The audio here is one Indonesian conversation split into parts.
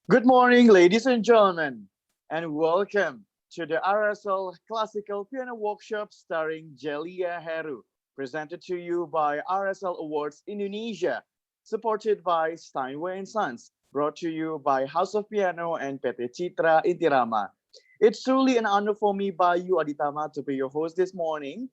Good morning, ladies and gentlemen, and welcome to the RSL Classical Piano Workshop starring Jelia Heru, presented to you by RSL Awards Indonesia, supported by Steinway & Sons, brought to you by House of Piano and PT Citra Intirama. It's truly an honor for me, Bayu Aditama, to be your host this morning.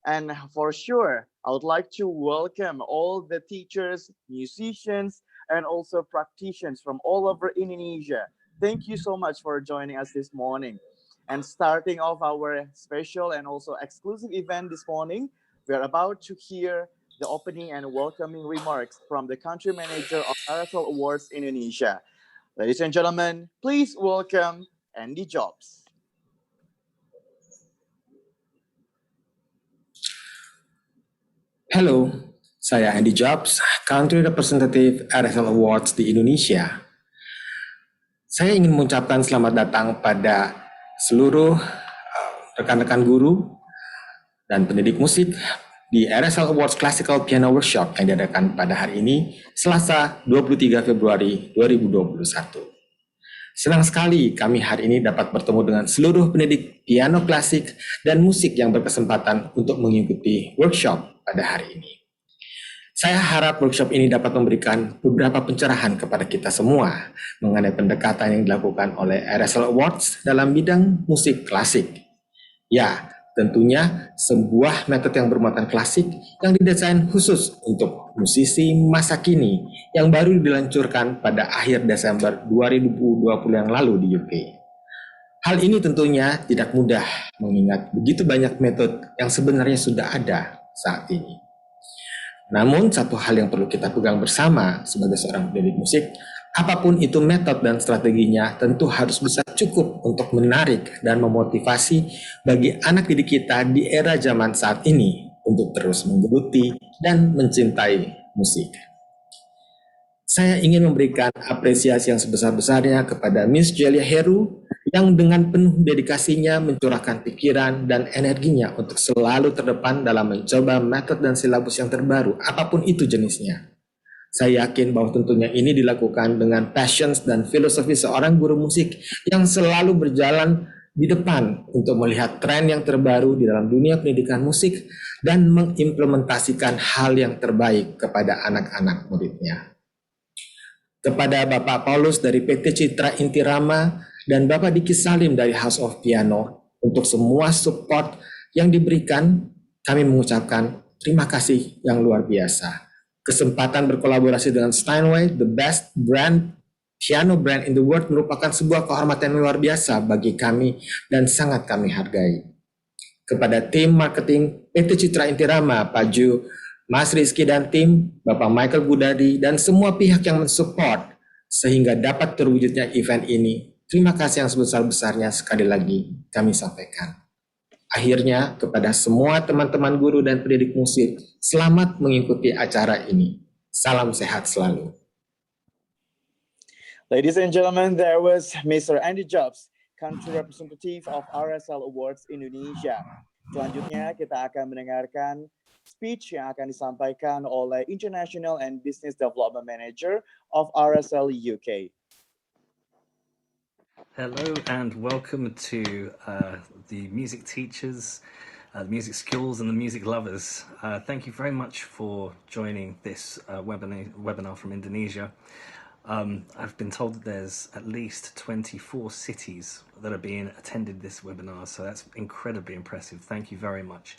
And for sure, I would like to welcome all the teachers, musicians, and also practitioners from all over Indonesia. Thank you so much for joining us this morning. And starting off our special and also exclusive event this morning, we are about to hear the opening and welcoming remarks from the country manager of RSL Awards Indonesia. Ladies and gentlemen, please welcome Andy Jobs. Halo, saya Andy Jobs, Country Representative RSL Awards di Indonesia. Saya ingin mengucapkan selamat datang pada seluruh rekan-rekan guru dan pendidik musik di RSL Awards Classical Piano Workshop yang diadakan pada hari ini, Selasa 23 Februari 2021. Senang sekali kami hari ini dapat bertemu dengan seluruh pendidik piano klasik dan musik yang berkesempatan untuk mengikuti workshop pada hari ini. Saya harap workshop ini dapat memberikan beberapa pencerahan kepada kita semua mengenai pendekatan yang dilakukan oleh RSL Awards dalam bidang musik klasik. Ya, tentunya sebuah metode yang bermuatan klasik yang didesain khusus untuk musisi masa kini yang baru diluncurkan pada akhir Desember 2020 yang lalu di UK. Hal ini tentunya tidak mudah mengingat begitu banyak metode yang sebenarnya sudah ada saat ini. Namun satu hal yang perlu kita pegang bersama sebagai seorang pendidik musik, apapun itu metode dan strateginya tentu harus bisa cukup untuk menarik dan memotivasi bagi anak didik kita di era zaman saat ini untuk terus menggeluti dan mencintai musik. Saya ingin memberikan apresiasi yang sebesar-besarnya kepada Miss Jelia Heru yang dengan penuh dedikasinya mencurahkan pikiran dan energinya untuk selalu terdepan dalam mencoba metode dan silabus yang terbaru, apapun itu jenisnya. Saya yakin bahwa tentunya ini dilakukan dengan passion dan filosofi seorang guru musik yang selalu berjalan di depan untuk melihat tren yang terbaru di dalam dunia pendidikan musik dan mengimplementasikan hal yang terbaik kepada anak-anak muridnya. Kepada Bapak Paulus dari PT Citra Intirama dan Bapak Diki Salim dari House of Piano untuk semua support yang diberikan, kami mengucapkan terima kasih yang luar biasa. Kesempatan berkolaborasi dengan Steinway, the best piano brand in the world, merupakan sebuah kehormatan luar biasa bagi kami dan sangat kami hargai. Kepada tim marketing PT Citra Intirama, Pak Ju, Mas Rizky dan tim, Bapak Michael Budadi, dan semua pihak yang mensupport sehingga dapat terwujudnya event ini, terima kasih yang sebesar-besarnya sekali lagi kami sampaikan. Akhirnya, kepada semua teman-teman guru dan pendidik musik, selamat mengikuti acara ini. Salam sehat selalu. Ladies and gentlemen, there was Mr. Andy Jobs, Country Representative of RSL Awards Indonesia. Selanjutnya, kita akan mendengarkan speech yang akan disampaikan oleh International and Business Development Manager of RSL UK. Hello and welcome to the music teachers, the music schools and the music lovers. Thank you very much for joining this webinar from Indonesia. I've been told that there's at least 24 cities that are being attended this webinar, so that's incredibly impressive. Thank you very much.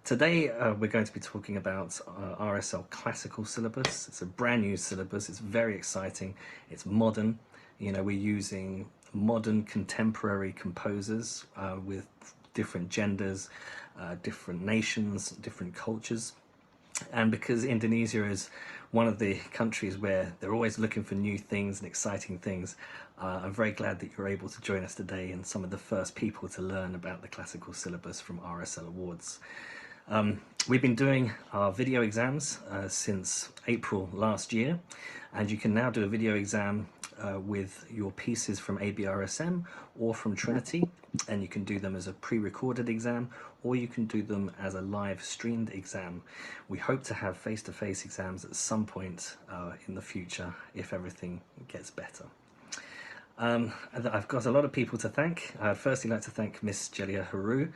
Today we're going to be talking about RSL Classical Syllabus. It's a brand new syllabus. It's very exciting. It's modern. You know, we're using modern contemporary composers with different genders, different nations, different cultures. And because Indonesia is one of the countries where they're always looking for new things and exciting things, I'm very glad that you're able to join us today and some of the first people to learn about the classical syllabus from RSL Awards. We've been doing our video exams since April last year, and you can now do a video exam with your pieces from ABRSM or from Trinity, and you can do them as a pre-recorded exam or you can do them as a live streamed exam. We hope to have face-to-face exams at some point in the future if everything gets better. I've got a lot of people to thank. I'd firstly like to thank Miss Jelia Haru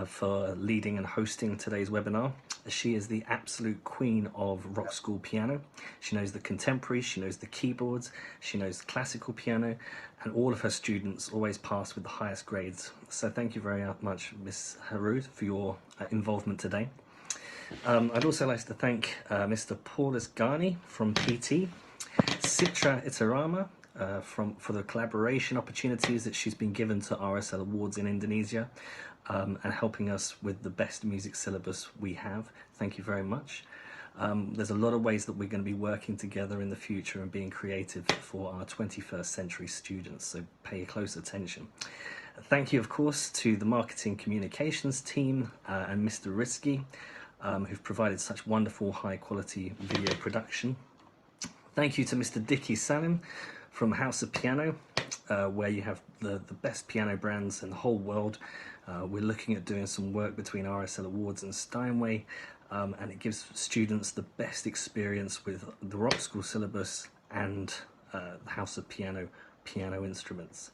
for leading and hosting today's webinar. She is the absolute queen of Rock School piano. She knows the contemporary, she knows the keyboards, she knows classical piano, and all of her students always pass with the highest grades. So thank you very much, Miss Haru, for your involvement today. I'd also like to thank Mr. Paulus Ghani from PT, Citra Itarama for the collaboration opportunities that she's been given to RSL Awards in Indonesia, and helping us with the best music syllabus we have. Thank you very much. There's a lot of ways that we're going to be working together in the future and being creative for our 21st century students, so pay close attention. Thank you, of course, to the marketing communications team and Mr. Risky, who've provided such wonderful high quality video production. Thank you to Mr. Dicky Salim from House of Piano, where you have the best piano brands in the whole world. We're looking at doing some work between RSL Awards and Steinway, and it gives students the best experience with the Rock School syllabus and the House of Piano instruments.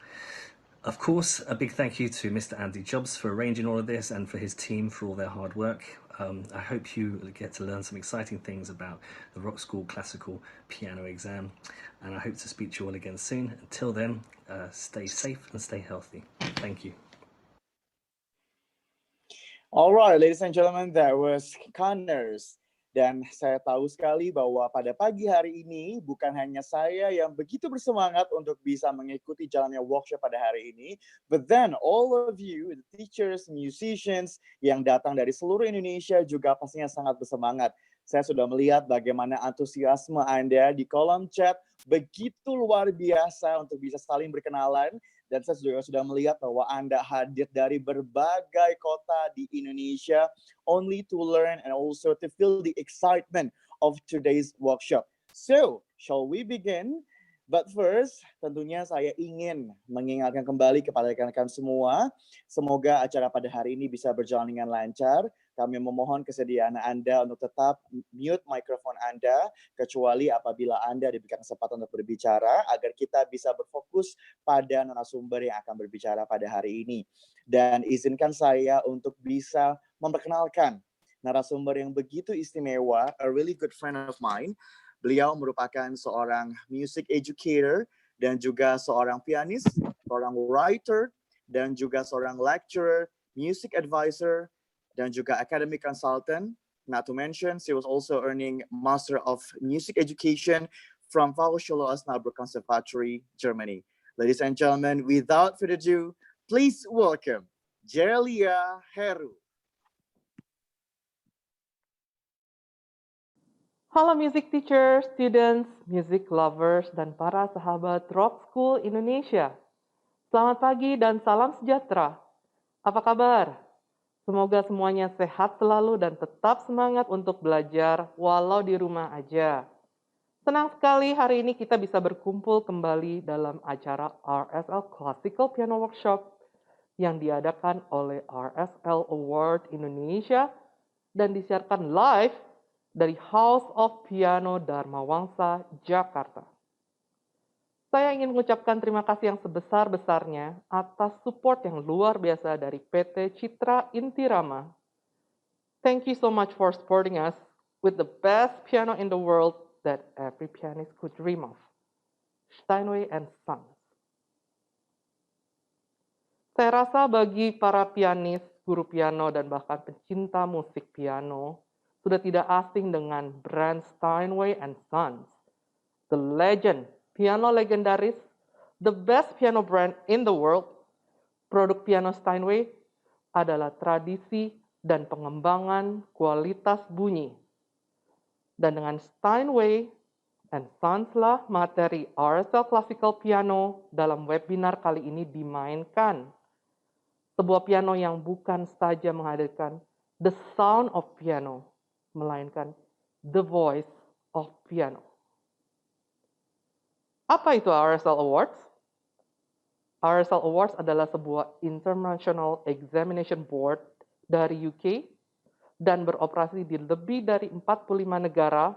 Of course, a big thank you to Mr. Andy Jobs for arranging all of this and for his team for all their hard work. I hope you get to learn some exciting things about the Rock School Classical Piano exam, and I hope to speak to you all again soon. Until then, stay safe and stay healthy. Thank you. All right, ladies and gentlemen, that was Connors. Dan saya tahu sekali bahwa pada pagi hari ini bukan hanya saya yang begitu bersemangat untuk bisa mengikuti jalannya workshop pada hari ini, but then all of you, the teachers, musicians yang datang dari seluruh Indonesia juga pastinya sangat bersemangat. Saya sudah melihat bagaimana antusiasme Anda di kolom chat begitu luar biasa untuk bisa saling berkenalan. Dan saya juga sudah melihat bahwa Anda hadir dari berbagai kota di Indonesia only to learn and also to feel the excitement of today's workshop. So, shall we begin? But first, tentunya saya ingin mengingatkan kembali kepada rekan-rekan semua, semoga acara pada hari ini bisa berjalan dengan lancar. Kami memohon kesediaan Anda untuk tetap mute mikrofon Anda, kecuali apabila Anda diberikan kesempatan untuk berbicara, agar kita bisa berfokus pada narasumber yang akan berbicara pada hari ini. Dan izinkan saya untuk bisa memperkenalkan narasumber yang begitu istimewa, a really good friend of mine. Beliau merupakan seorang music educator dan juga seorang pianis, seorang writer, dan juga seorang lecturer, music advisor, dan juga academic consultant. Not to mention, she was also earning Master of Music Education from Fachhochschule Osnabrück Conservatory, Germany. Ladies and gentlemen, without further ado, please welcome Jelia Haru. Halo music teachers, students, music lovers, dan para sahabat Rock School Indonesia. Selamat pagi dan salam sejahtera. Apa kabar? Semoga semuanya sehat selalu dan tetap semangat untuk belajar walau di rumah aja. Senang sekali hari ini kita bisa berkumpul kembali dalam acara RSL Classical Piano Workshop yang diadakan oleh RSL Award Indonesia dan disiarkan live dari House of Piano Dharma Wangsa, Jakarta. Saya ingin mengucapkan terima kasih yang sebesar-besarnya atas support yang luar biasa dari PT Citra Intirama. Thank you so much for supporting us with the best piano in the world that every pianist could dream of, Steinway and Sons. Saya rasa bagi para pianis, guru piano, dan bahkan pecinta musik piano, sudah tidak asing dengan brand Steinway and Sons, the legend, piano legendaris, the best piano brand in the world. Produk piano Steinway adalah tradisi dan pengembangan kualitas bunyi. Dan dengan Steinway and Sons lah materi RSL Classical Piano dalam webinar kali ini dimainkan. Sebuah piano yang bukan saja menghadirkan the sound of piano, melainkan the voice of piano. Apa itu RSL Awards? RSL Awards adalah sebuah International Examination Board dari UK dan beroperasi di lebih dari 45 negara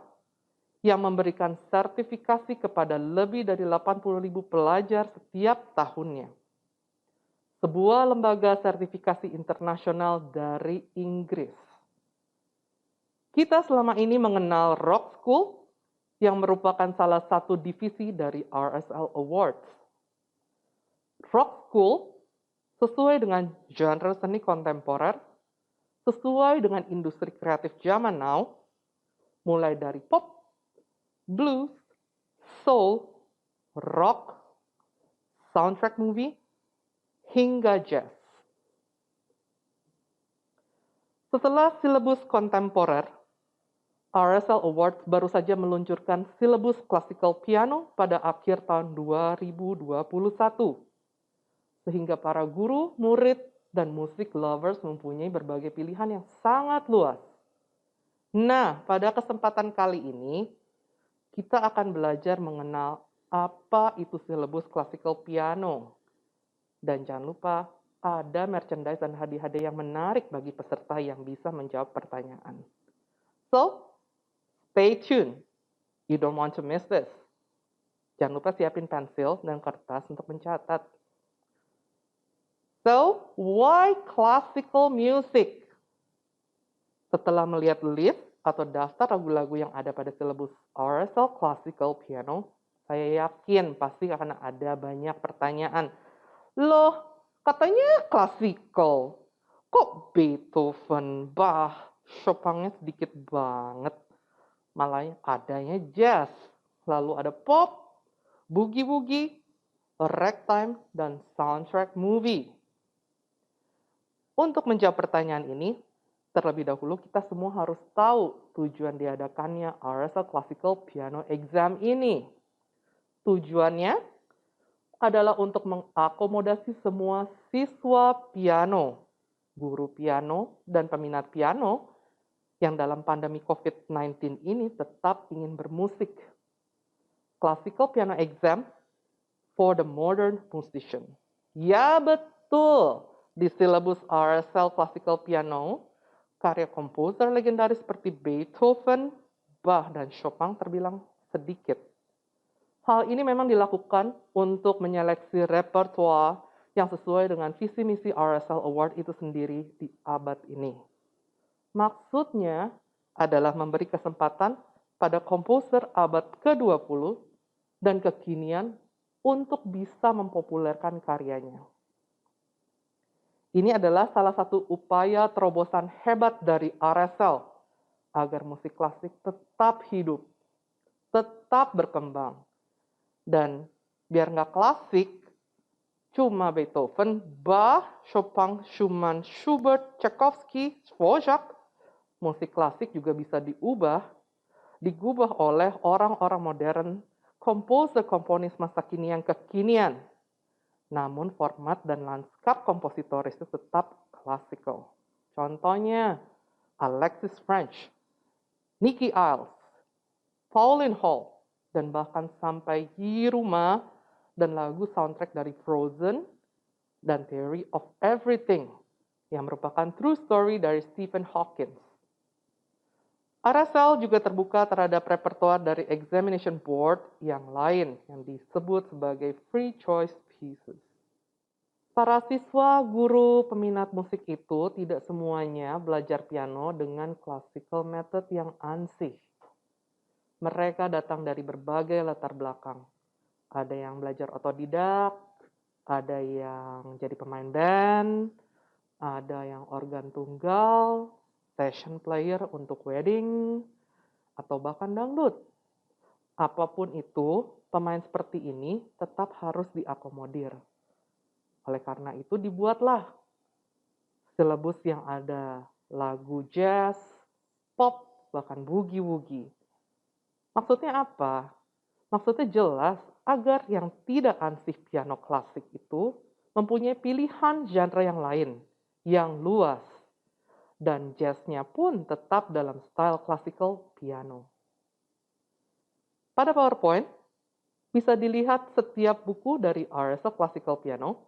yang memberikan sertifikasi kepada lebih dari 80.000 pelajar setiap tahunnya. Sebuah lembaga sertifikasi internasional dari Inggris. Kita selama ini mengenal Rock School yang merupakan salah satu divisi dari RSL Awards. Rock School sesuai dengan genre seni kontemporer, sesuai dengan industri kreatif zaman now, mulai dari pop, blues, soul, rock, soundtrack movie, hingga jazz. Setelah silabus kontemporer, RSL Awards baru saja meluncurkan silabus classical piano pada akhir tahun 2021. Sehingga para guru, murid, dan musik lovers mempunyai berbagai pilihan yang sangat luas. Nah, pada kesempatan kali ini, kita akan belajar mengenal apa itu silabus classical piano. Dan jangan lupa, ada merchandise dan hadiah-hadiah yang menarik bagi peserta yang bisa menjawab pertanyaan. So, stay tuned. You don't want to miss this. Jangan lupa siapin pensil dan kertas untuk mencatat. So, why classical music? Setelah melihat list atau daftar lagu-lagu yang ada pada silabus RSL Classical Piano, saya yakin pasti akan ada banyak pertanyaan. Loh, katanya classical. Kok Beethoven, Bach, Chopin-nya sedikit banget? Malah adanya jazz, lalu ada pop, boogie-woogie, ragtime, dan soundtrack movie. Untuk menjawab pertanyaan ini, terlebih dahulu kita semua harus tahu tujuan diadakannya RSL Classical Piano Exam ini. Tujuannya adalah untuk mengakomodasi semua siswa piano, guru piano, dan peminat piano yang dalam pandemi COVID-19 ini tetap ingin bermusik. Classical Piano Exam for the Modern Musician. Ya betul, di silabus RSL Classical Piano, karya komposer legendaris seperti Beethoven, Bach, dan Chopin terbilang sedikit. Hal ini memang dilakukan untuk menyeleksi repertoire yang sesuai dengan visi misi RSL Award itu sendiri di abad ini. Maksudnya adalah memberi kesempatan pada komposer abad ke-20 dan kekinian untuk bisa mempopulerkan karyanya. Ini adalah salah satu upaya terobosan hebat dari RSL agar musik klasik tetap hidup, tetap berkembang. Dan biar nggak klasik, cuma Beethoven, Bach, Chopin, Schumann, Schubert, Tchaikovsky, Dvorak, musik klasik juga bisa digubah oleh orang-orang modern, komposer-komponis masa kini yang kekinian. Namun format dan lanskap kompositoris itu tetap klasikal. Contohnya Alexis French, Nicky Iles, Pauline Hall, dan bahkan sampai Hiruma dan lagu soundtrack dari Frozen dan Theory of Everything yang merupakan true story dari Stephen Hawking. RSL juga terbuka terhadap repertoire dari examination board yang lain yang disebut sebagai free choice pieces. Para siswa, guru, peminat musik itu tidak semuanya belajar piano dengan classical method yang ansih. Mereka datang dari berbagai latar belakang. Ada yang belajar otodidak, ada yang jadi pemain band, ada yang organ tunggal, session player untuk wedding, atau bahkan dangdut. Apapun itu, pemain seperti ini tetap harus diakomodir. Oleh karena itu dibuatlah silabus yang ada lagu jazz, pop, bahkan boogie-woogie. Maksudnya apa? Maksudnya jelas agar yang tidak ansih piano klasik itu mempunyai pilihan genre yang lain, yang luas. Dan jazznya pun tetap dalam style classical piano. Pada PowerPoint, bisa dilihat setiap buku dari RSL Classical Piano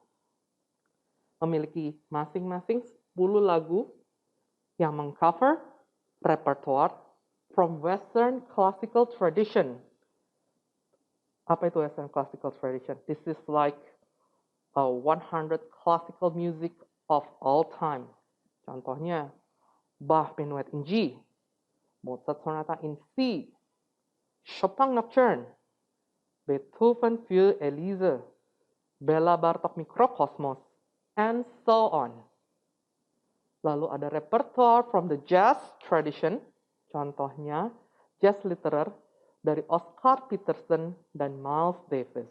memiliki masing-masing 10 lagu yang mengcover repertoire from Western classical tradition. Apa itu Western classical tradition? This is like 100 classical music of all time. Contohnya, Bach Minuet in G, Mozart Sonata in C, Chopin Nocturne, Beethoven Für Elise, Bela Bartok Mikrokosmos, and so on. Lalu ada repertoire from the jazz tradition, contohnya jazz literer dari Oscar Peterson dan Miles Davis.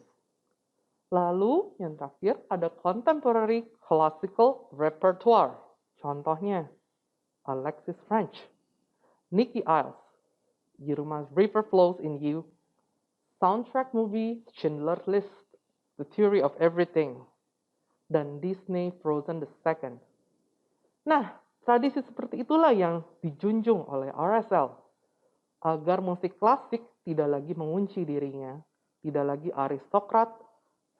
Lalu yang terakhir ada contemporary classical repertoire, contohnya Alexis French, Nicky Iles, Yeruma's River Flows in You, soundtrack movie Schindler's List, The Theory of Everything, dan Disney Frozen II. Nah, tradisi seperti itulah yang dijunjung oleh RSL, agar musik klasik tidak lagi mengunci dirinya, tidak lagi aristokrat,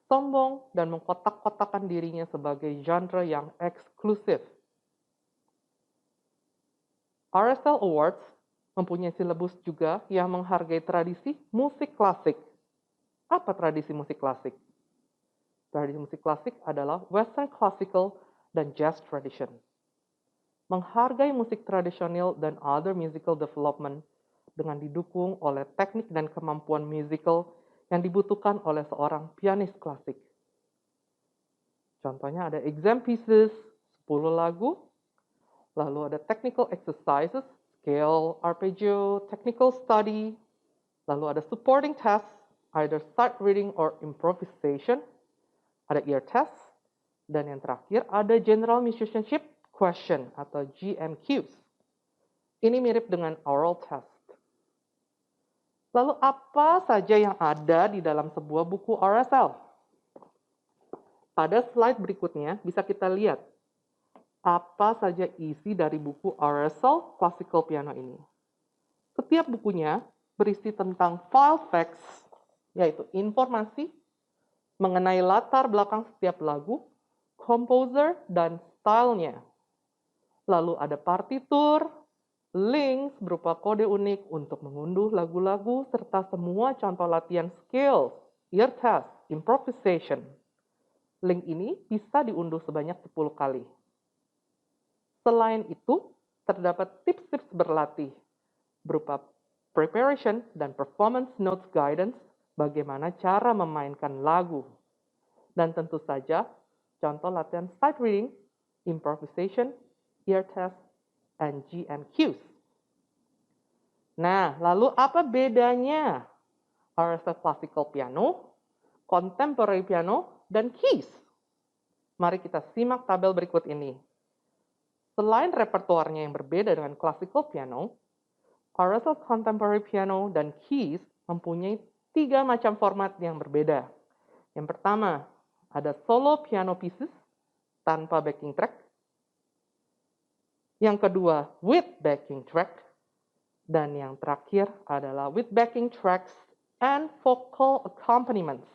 sombong, dan mengkotak-kotakan dirinya sebagai genre yang eksklusif. RSL Awards mempunyai silabus juga yang menghargai tradisi musik klasik. Apa tradisi musik klasik? Tradisi musik klasik adalah Western Classical dan Jazz Tradition. Menghargai musik tradisional dan other musical development dengan didukung oleh teknik dan kemampuan musical yang dibutuhkan oleh seorang pianis klasik. Contohnya ada exam pieces, 10 lagu, lalu ada technical exercises, scale, arpeggio, technical study, lalu ada supporting tests, either sight reading or improvisation, ada ear test, dan yang terakhir ada general musicianship question atau GMQs. Ini mirip dengan oral test. Lalu apa saja yang ada di dalam sebuah buku RSL? Pada slide berikutnya bisa kita lihat apa saja isi dari buku RSL Classical Piano ini. Setiap bukunya berisi tentang file facts, yaitu informasi mengenai latar belakang setiap lagu, composer, dan stylenya. Lalu ada partitur, links berupa kode unik untuk mengunduh lagu-lagu, serta semua contoh latihan scales, ear test, improvisation. Link ini bisa diunduh sebanyak 10 kali. Selain itu, terdapat tips-tips berlatih berupa preparation dan performance notes guidance bagaimana cara memainkan lagu. Dan tentu saja, contoh latihan sight reading, improvisation, ear test, and GMQs. Nah, lalu apa bedanya RSL Classical Piano, Contemporary Piano, dan Keys? Mari kita simak tabel berikut ini. Selain repertoarnya yang berbeda dengan Classical Piano, RSL Contemporary Piano dan Keys mempunyai 3 macam format yang berbeda. Yang pertama, ada solo piano pieces tanpa backing track. Yang kedua, with backing track. Dan yang terakhir adalah with backing tracks and vocal accompaniments.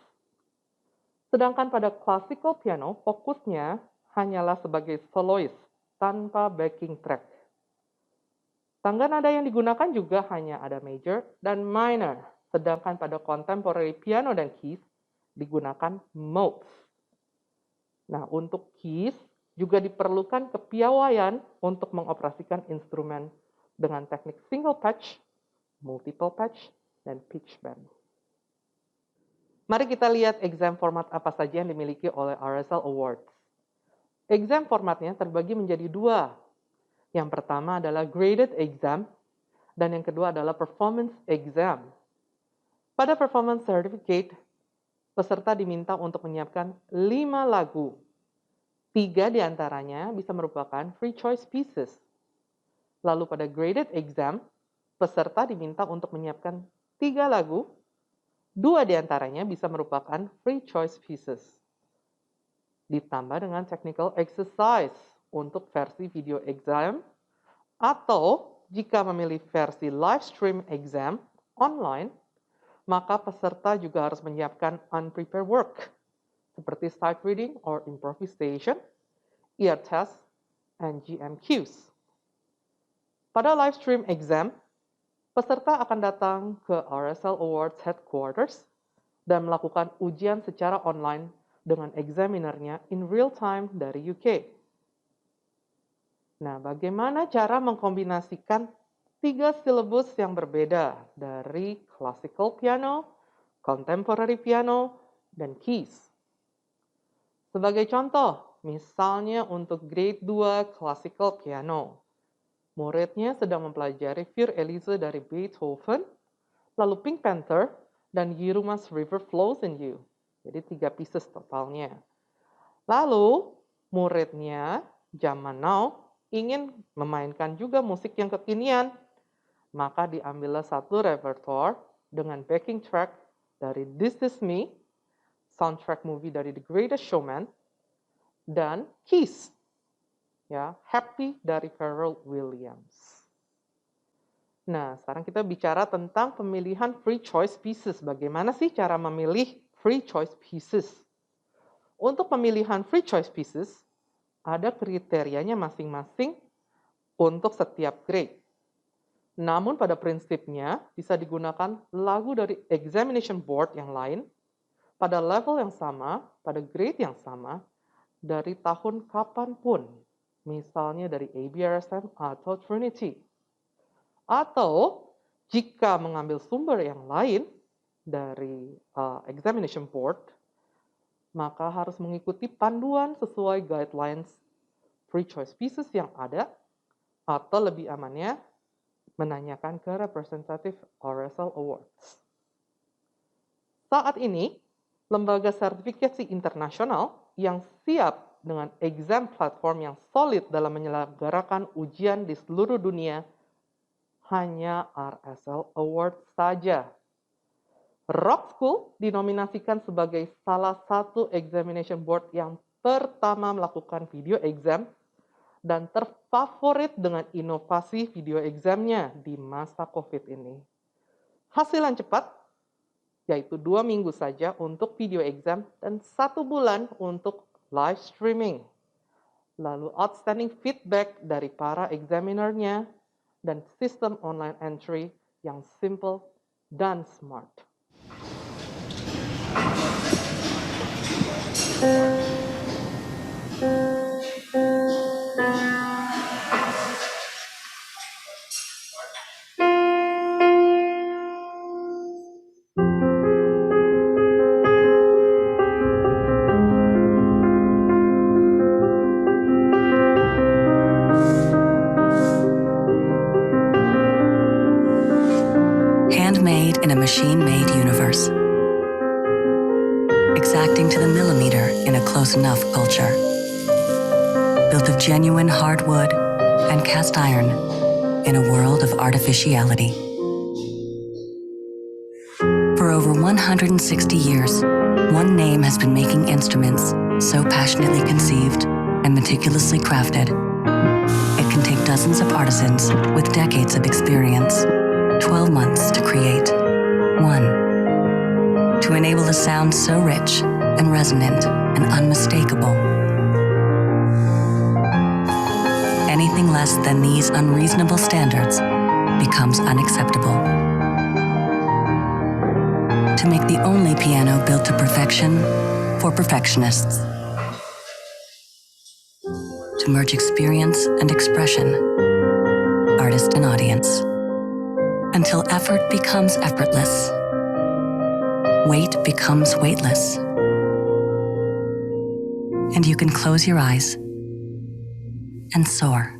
Sedangkan pada classical piano, fokusnya hanyalah sebagai soloist tanpa backing track. Tangga nada yang digunakan juga hanya ada major dan minor. Sedangkan pada contemporary piano dan keys digunakan modes. Nah, untuk keys juga diperlukan kepiawaian untuk mengoperasikan instrumen dengan teknik single patch, multiple patch, dan pitch bend. Mari kita lihat exam format apa saja yang dimiliki oleh RSL Awards. Exam formatnya terbagi menjadi 2. Yang pertama adalah graded exam, dan yang kedua adalah performance exam. Pada performance certificate, peserta diminta untuk menyiapkan 5 lagu. 3 diantaranya bisa merupakan free choice pieces. Lalu pada graded exam, peserta diminta untuk menyiapkan 3 lagu, 2 diantaranya bisa merupakan free choice pieces. Ditambah dengan technical exercise untuk versi video exam, atau jika memilih versi live stream exam online, maka peserta juga harus menyiapkan unprepared work, seperti sight reading or improvisation, ear test, and GMQs. Pada live stream exam, Peserta akan datang ke RSL Awards Headquarters dan melakukan ujian secara online dengan examinernya in real time dari UK. Nah, bagaimana cara mengkombinasikan 3 silabus yang berbeda dari classical piano, contemporary piano, dan keys? Sebagai contoh, misalnya untuk grade 2 classical piano, muridnya sedang mempelajari Für Elise dari Beethoven, lalu Pink Panther, dan Yeruma's River Flows in You. Jadi 3 pieces totalnya. Lalu, muridnya zaman now ingin memainkan juga musik yang kekinian. Maka diambillah satu repertoire dengan backing track dari This Is Me, soundtrack movie dari The Greatest Showman, dan Keys, ya, Happy dari Pharrell Williams. Nah, sekarang kita bicara tentang pemilihan free choice pieces. Bagaimana sih cara memilih free choice pieces? Untuk pemilihan free choice pieces, ada kriterianya masing-masing untuk setiap grade. Namun pada prinsipnya bisa digunakan lagu dari examination board yang lain, pada level yang sama, pada grade yang sama, dari tahun kapanpun. Misalnya dari ABRSM atau Trinity. Atau jika mengambil sumber yang lain dari examination board, maka harus mengikuti panduan sesuai guidelines free choice pieces yang ada, atau lebih amannya menanyakan ke representative RSL Awards. Saat ini, lembaga sertifikasi internasional yang siap dengan exam platform yang solid dalam menyelenggarakan ujian di seluruh dunia hanya RSL Awards saja. Rock School dinominasikan sebagai salah satu examination board yang pertama melakukan video exam dan terfavorit dengan inovasi video examnya di masa COVID ini. Hasil yang cepat, yaitu 2 minggu saja untuk video exam dan 1 bulan untuk live streaming. Lalu outstanding feedback dari para examinernya dan sistem online entry yang simple dan smart. Handmade in a machine-made universe. Exacting to the millimeter in a close enough culture. Built of genuine hardwood and cast iron in a world of artificiality. For over 160 years, one name has been making instruments so passionately conceived and meticulously crafted. It can take dozens of artisans with decades of experience, 12 months to create one. To enable a sound so rich and resonant and unmistakable. Anything less than these unreasonable standards becomes unacceptable. To make the only piano built to perfection for perfectionists. To merge experience and expression, artist and audience. Until effort becomes effortless. Weight becomes weightless. And you can close your eyes and soar.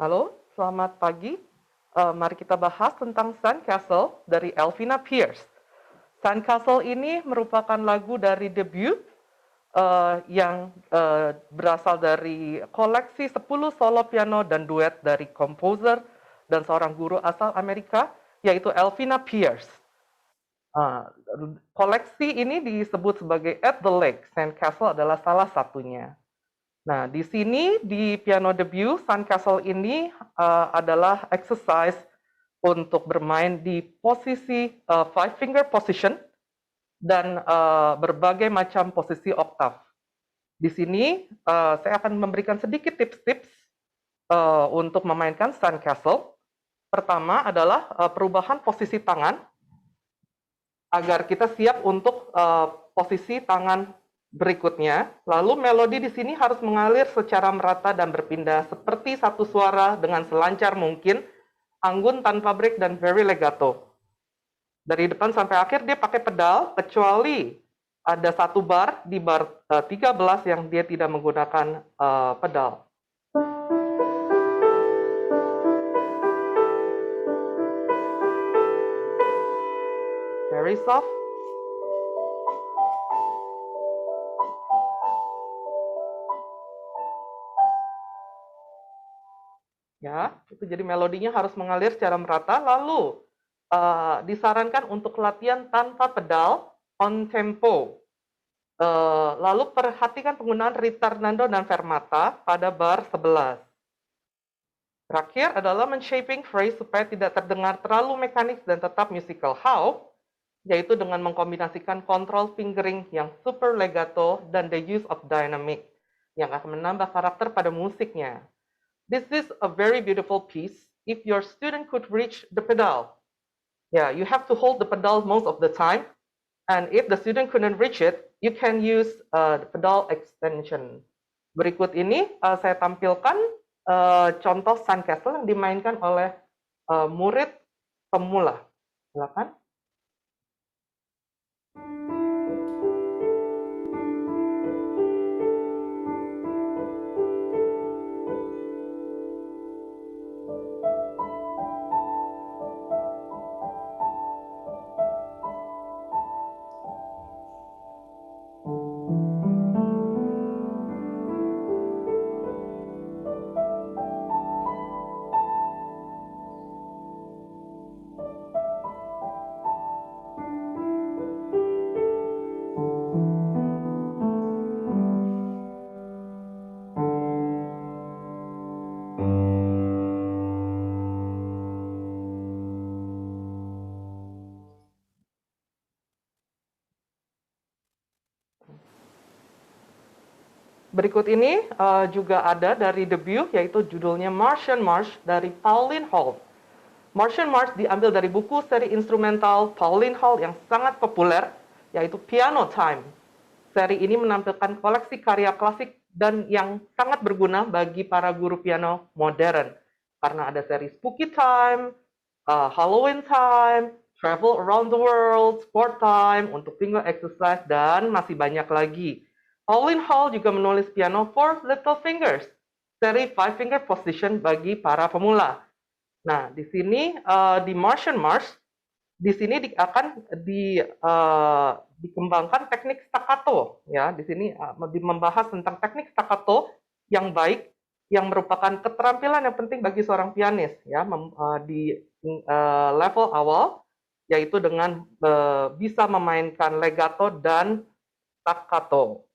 Halo, selamat pagi. Mari kita bahas tentang Sandcastle dari Elvina Pierce. Sandcastle ini merupakan lagu dari debut yang berasal dari koleksi 10 solo piano dan duet dari komposer dan seorang guru asal Amerika, yaitu Elvina Pierce. Koleksi ini disebut sebagai At the Lake. Sandcastle adalah salah satunya. Nah, di sini di piano debut, Sandcastle ini adalah exercise untuk bermain di posisi five finger position dan berbagai macam posisi oktav. Di sini saya akan memberikan sedikit tips-tips untuk memainkan Sandcastle. Pertama adalah perubahan posisi tangan agar kita siap untuk posisi tangan berikutnya. Lalu melodi di sini harus mengalir secara merata dan berpindah seperti satu suara dengan selancar mungkin, anggun tanpa break dan very legato. Dari depan sampai akhir dia pakai pedal, kecuali ada satu bar di bar 13 yang dia tidak menggunakan pedal. Very soft. Ya, itu jadi melodinya harus mengalir secara merata. Lalu disarankan untuk latihan tanpa pedal, on tempo. Lalu perhatikan penggunaan ritardando dan fermata pada bar 11. Terakhir adalah men-shaping phrase supaya tidak terdengar terlalu mekanik dan tetap musical. How? Yaitu dengan mengkombinasikan control fingering yang super legato dan the use of dynamic yang akan menambah karakter pada musiknya. This is a very beautiful piece if your student could reach the pedal. Yeah, you have to hold the pedal most of the time, and if the student couldn't reach it, you can use the pedal extension. Berikut ini saya tampilkan contoh Sandcastle yang dimainkan oleh murid pemula. Silakan. Berikut ini juga ada dari debut, yaitu judulnya Martian March dari Pauline Hall. Martian March diambil dari buku seri instrumental Pauline Hall yang sangat populer, yaitu Piano Time. Seri ini menampilkan koleksi karya klasik dan yang sangat berguna bagi para guru piano modern. Karena ada seri Spooky Time, Halloween Time, Travel Around the World, Sport Time, untuk finger exercise, dan masih banyak lagi. Pauline Hall juga menulis piano for Little Fingers, seri five finger position bagi para pemula. Nah, di sini di Martian March, di sini akan dikembangkan teknik staccato. Ya, di sini membahas tentang teknik staccato yang baik, yang merupakan keterampilan yang penting bagi seorang pianis. Ya, di level awal, yaitu dengan bisa memainkan legato dan staccato.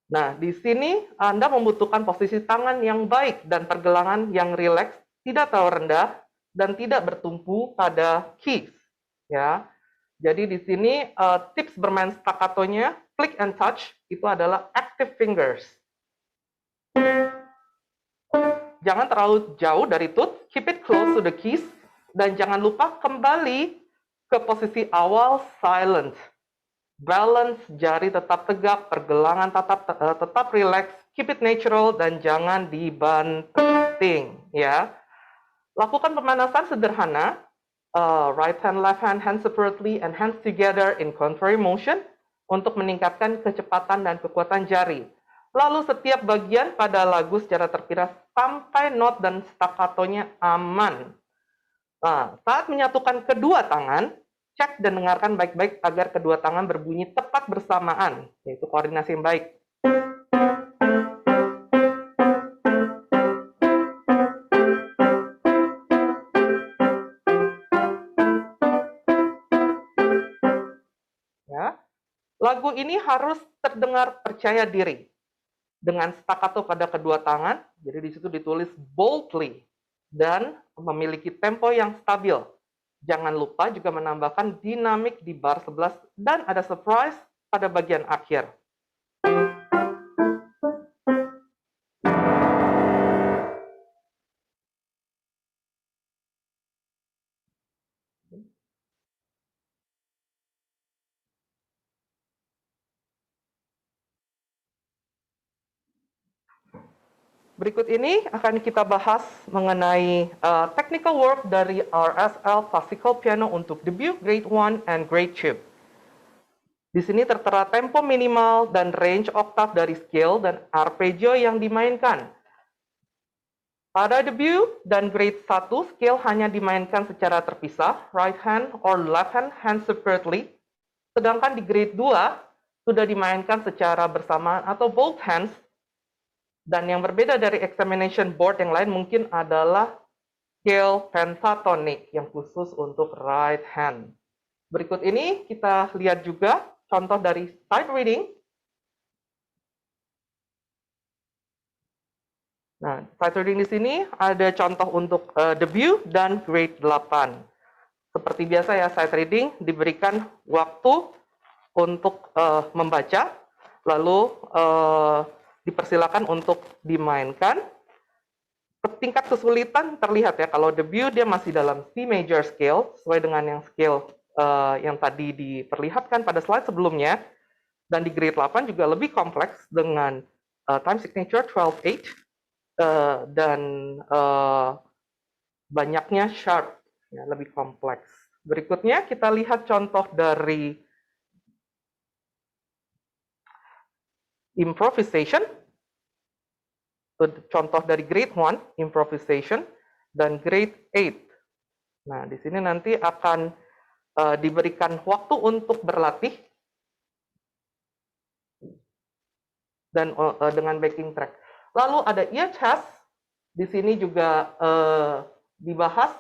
Nah, di sini Anda membutuhkan posisi tangan yang baik dan pergelangan yang rileks, tidak terlalu rendah, dan tidak bertumpu pada keys. Ya, jadi di sini tips bermain staccatonya, flick and touch, itu adalah active fingers. Jangan terlalu jauh dari tooth, keep it close to the keys, dan jangan lupa kembali ke posisi awal silent. Balance, jari tetap tegak, pergelangan tetap rileks, keep it natural, dan jangan dibanting. Ya, lakukan pemanasan sederhana, right hand, left hand, hands separately, and hands together in contrary motion untuk meningkatkan kecepatan dan kekuatan jari. Lalu setiap bagian pada lagu secara terpisah sampai not dan staccatonya aman. Nah, saat menyatukan kedua tangan, cek dan dengarkan baik-baik agar kedua tangan berbunyi tepat bersamaan, yaitu koordinasi yang baik. Ya. Lagu ini harus terdengar percaya diri dengan staccato pada kedua tangan, jadi di situ ditulis boldly dan memiliki tempo yang stabil. Jangan lupa juga menambahkan dinamik di bar 11 dan ada surprise pada bagian akhir. Berikut ini akan kita bahas mengenai technical work dari RSL Classical Piano untuk debut, grade 1, and grade 2. Di sini tertera tempo minimal dan range oktav dari scale dan arpeggio yang dimainkan. Pada debut dan grade 1, scale hanya dimainkan secara terpisah, right hand or left hand separately. Sedangkan di grade 2, sudah dimainkan secara bersamaan atau both hands. Dan yang berbeda dari examination board yang lain mungkin adalah scale pentatonic yang khusus untuk right hand. Berikut ini kita lihat juga contoh dari sight reading. Nah, sight reading di sini ada contoh untuk debut dan grade 8. Seperti biasa ya, sight reading diberikan waktu untuk membaca, lalu dipersilakan untuk dimainkan. Tingkat kesulitan terlihat ya, kalau debut dia masih dalam C major scale, sesuai dengan yang scale yang tadi diperlihatkan pada slide sebelumnya. Dan di grade 8 juga lebih kompleks dengan time signature 12/8 dan banyaknya sharp, ya, lebih kompleks. Berikutnya kita lihat contoh dari improvisation. Contoh dari grade 1, improvisation, dan grade 8. Nah, di sini nanti akan diberikan waktu untuk berlatih dan dengan backing track. Lalu ada ear chest, di sini juga dibahas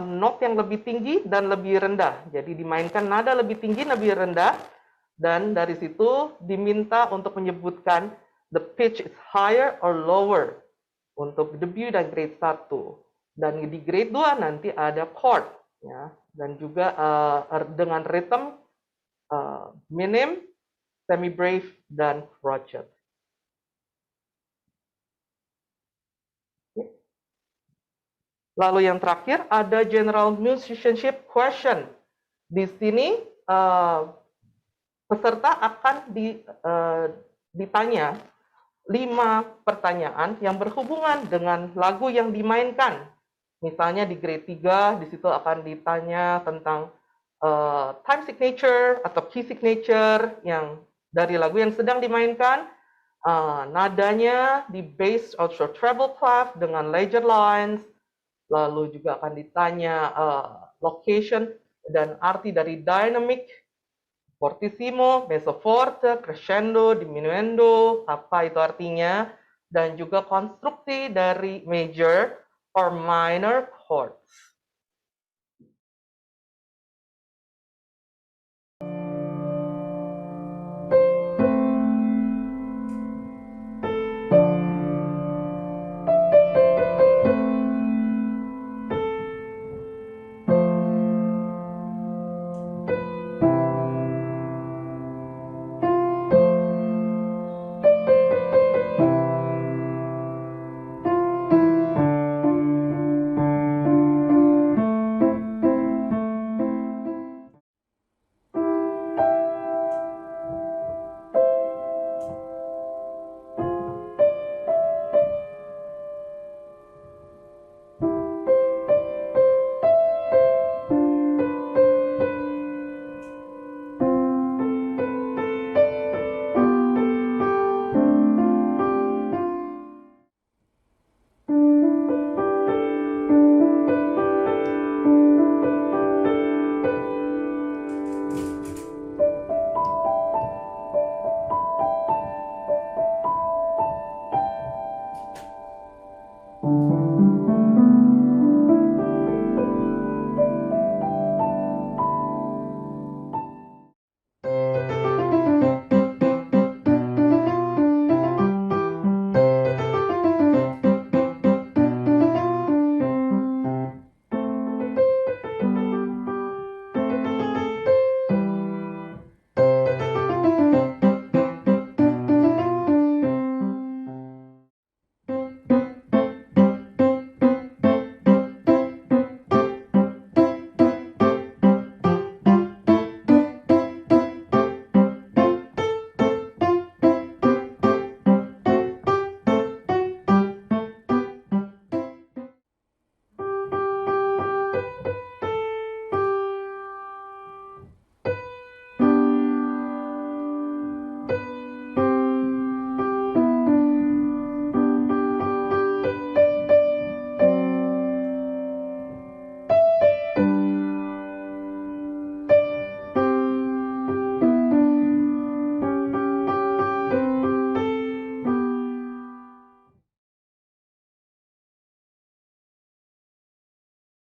note yang lebih tinggi dan lebih rendah. Jadi dimainkan nada lebih tinggi, lebih rendah. Dan dari situ diminta untuk menyebutkan the pitch is higher or lower untuk debut dan grade 1. Dan di grade 2 nanti ada chord, ya, dan juga dengan rhythm minim, semi brave, dan crotchet. Lalu yang terakhir ada general musicianship question. Di sini peserta akan ditanya 5 pertanyaan yang berhubungan dengan lagu yang dimainkan. Misalnya di grade 3, di situ akan ditanya tentang time signature atau key signature yang dari lagu yang sedang dimainkan. Nadanya di bass atau treble clef dengan ledger lines. Lalu juga akan ditanya location dan arti dari dynamic, fortissimo, mezzo forte, crescendo, diminuendo, apa itu artinya, dan juga konstruksi dari major or minor chords.